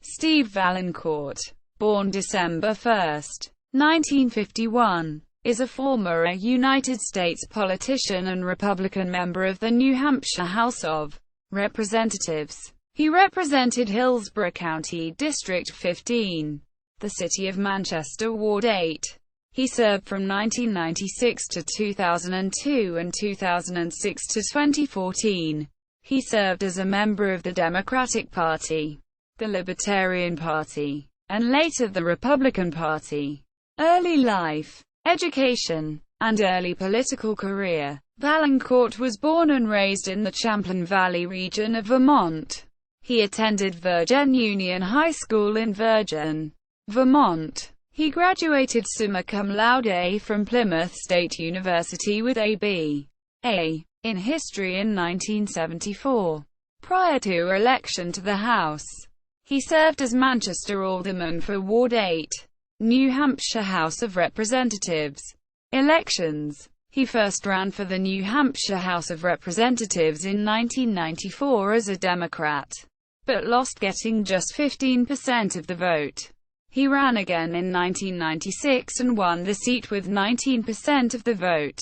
Steve Vaillancourt, born December 1, 1951, is a former United States politician and Republican member of the New Hampshire House of Representatives. He represented Hillsborough County District 15, the City of Manchester, Ward 8. He served from 1996 to 2002 and 2006 to 2014. He served as a member of the Democratic Party, the Libertarian Party, and later the Republican Party. Early life, education, and early political career. Vaillancourt was born and raised in the Champlain Valley region of Vermont. He attended Virgin Union High School in Virgin, Vermont. He graduated summa cum laude from Plymouth State University with a B.A. in history in 1974. Prior to election to the House, he served as Manchester Alderman for Ward 8, New Hampshire House of Representatives. Elections. He first ran for the New Hampshire House of Representatives in 1994 as a Democrat, but lost, getting just 15% of the vote. He ran again in 1996 and won the seat with 19% of the vote,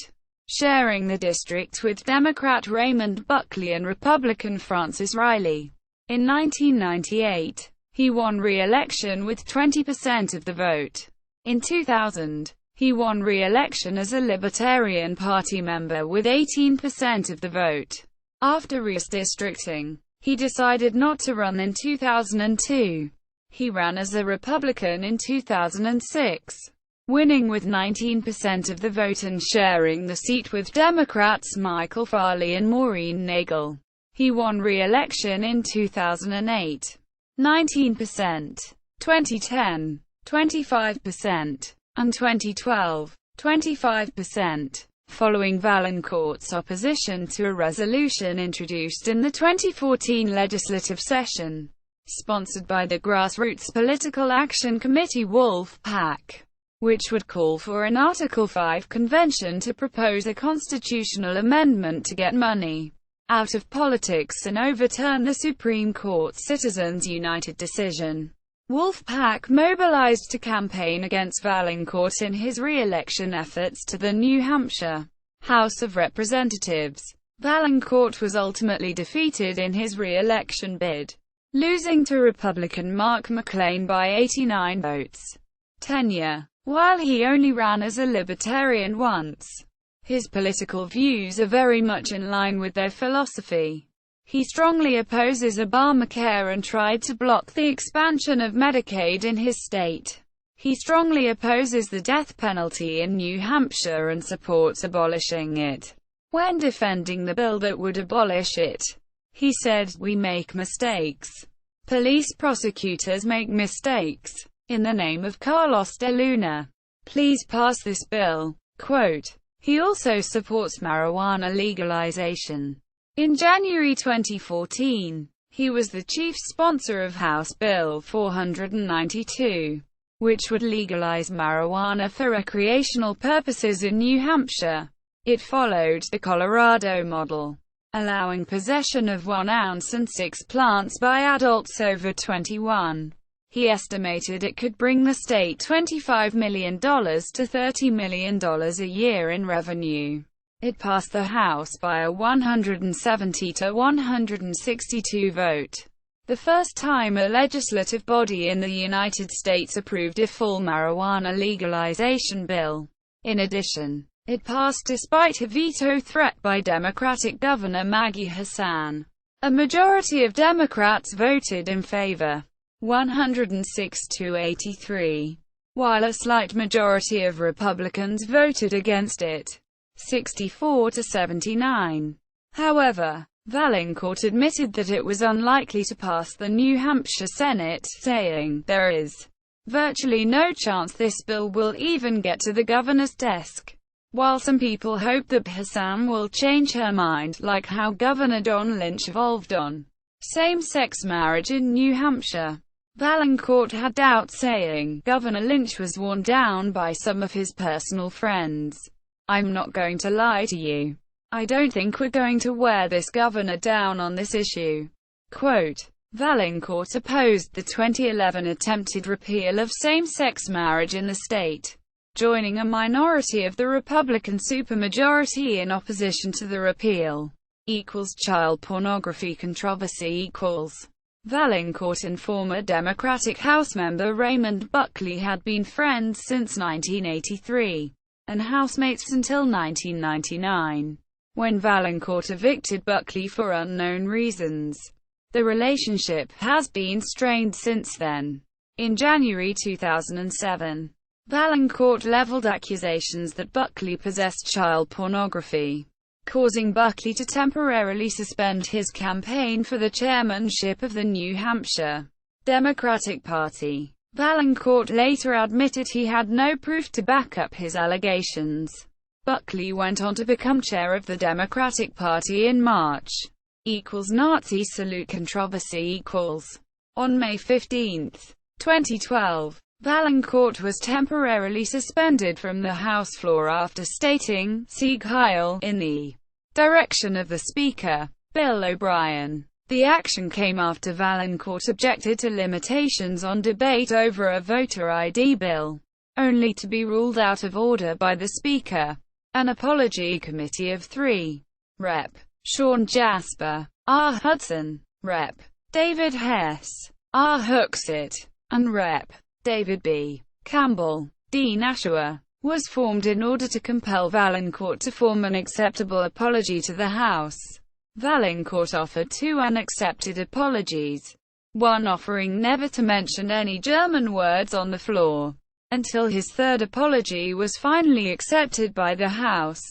sharing the district with Democrat Raymond Buckley and Republican Francis Riley. In 1998, he won re-election with 20% of the vote. In 2000, he won re-election as a Libertarian Party member with 18% of the vote. After redistricting, he decided not to run in 2002. He ran as a Republican in 2006, winning with 19% of the vote and sharing the seat with Democrats Michael Farley and Maureen Nagel. He won re-election in 2008, 19%, 2010, 25%, and 2012, 25%, following Vaillancourt's opposition to a resolution introduced in the 2014 legislative session, sponsored by the Grassroots Political Action Committee Wolf PAC, which would call for an Article 5 convention to propose a constitutional amendment to get money out of politics and overturn the Supreme Court's Citizens United decision. Wolfpack mobilized to campaign against Vaillancourt in his re-election efforts to the New Hampshire House of Representatives. Vaillancourt was ultimately defeated in his re-election bid, losing to Republican Mark McLean by 89 votes. Tenure. While he only ran as a Libertarian once, his political views are very much in line with their philosophy. He strongly opposes Obamacare and tried to block the expansion of Medicaid in his state. He strongly opposes the death penalty in New Hampshire and supports abolishing it. When defending the bill that would abolish it, he said, "We make mistakes. Police prosecutors make mistakes. In the name of Carlos de Luna, please pass this bill." Quote. He also supports marijuana legalization. In January 2014, he was the chief sponsor of House Bill 492, which would legalize marijuana for recreational purposes in New Hampshire. It followed the Colorado model, allowing possession of 1 ounce and 6 plants by adults over 21. He estimated it could bring the state $25 million to $30 million a year in revenue. It passed the House by a 170 to 162 vote. The first time a legislative body in the United States approved a full marijuana legalization bill. In addition, it passed despite a veto threat by Democratic Governor Maggie Hassan. A majority of Democrats voted in favor, 106 to 83, while a slight majority of Republicans voted against it, 64 to 79. However, Vaillancourt admitted that it was unlikely to pass the New Hampshire Senate, saying, "There is virtually no chance this bill will even get to the governor's desk." While some people hope that Hassan will change her mind, like how Governor Don Lynch evolved on same-sex marriage in New Hampshire, Vaillancourt had doubts, saying, "Governor Lynch was worn down by some of his personal friends. I'm not going to lie to you. I don't think we're going to wear this governor down on this issue." Quote. Vaillancourt opposed the 2011 attempted repeal of same-sex marriage in the state, joining a minority of the Republican supermajority in opposition to the repeal. Child pornography controversy. Vaillancourt and former Democratic House member Raymond Buckley had been friends since 1983, and housemates until 1999, when Vaillancourt evicted Buckley for unknown reasons. The relationship has been strained since then. In January 2007, Vaillancourt leveled accusations that Buckley possessed child pornography, causing Buckley to temporarily suspend his campaign for the chairmanship of the New Hampshire Democratic Party. Vaillancourt later admitted he had no proof to back up his allegations. Buckley went on to become chair of the Democratic Party in March. Nazi salute controversy. On May 15, 2012, Vaillancourt was temporarily suspended from the House floor after stating, "Sieg Heil," in the direction of the Speaker, Bill O'Brien. The action came after Vaillancourt objected to limitations on debate over a voter ID bill, only to be ruled out of order by the Speaker. An apology committee of 3. Rep. Sean Jasper, R. Hudson, Rep. David Hess, R. Hooksett, and Rep. David B. Campbell, D. Nashua, was formed in order to compel Vaillancourt to form an acceptable apology to the House. Vaillancourt offered 2 unaccepted apologies, one offering never to mention any German words on the floor, until his 3rd apology was finally accepted by the House.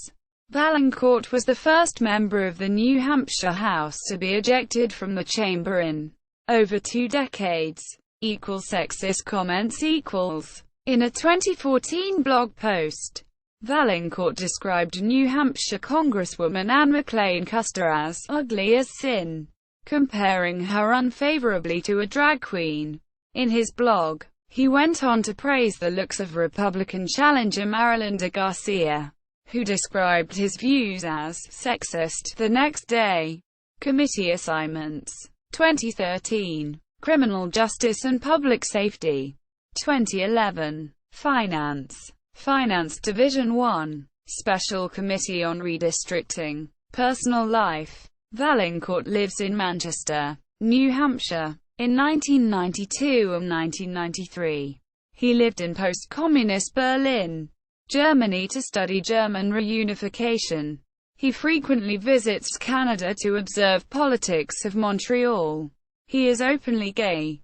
Vaillancourt was the first member of the New Hampshire House to be ejected from the chamber in over 2 decades. Sexist comments. In a 2014 blog post, Vaillancourt described New Hampshire Congresswoman Ann McLean Custer as ugly as sin, comparing her unfavorably to a drag queen. In his blog, he went on to praise the looks of Republican challenger Marilyn de Garcia, who described his views as sexist the next day. Committee assignments. 2013. Criminal Justice and Public Safety. 2011. Finance. Finance Division 1. Special Committee on Redistricting. Personal life. Vaillancourt lives in Manchester, New Hampshire. In 1992 and 1993, he lived in post-communist Berlin, Germany to study German reunification. He frequently visits Canada to observe politics of Montreal. He is openly gay.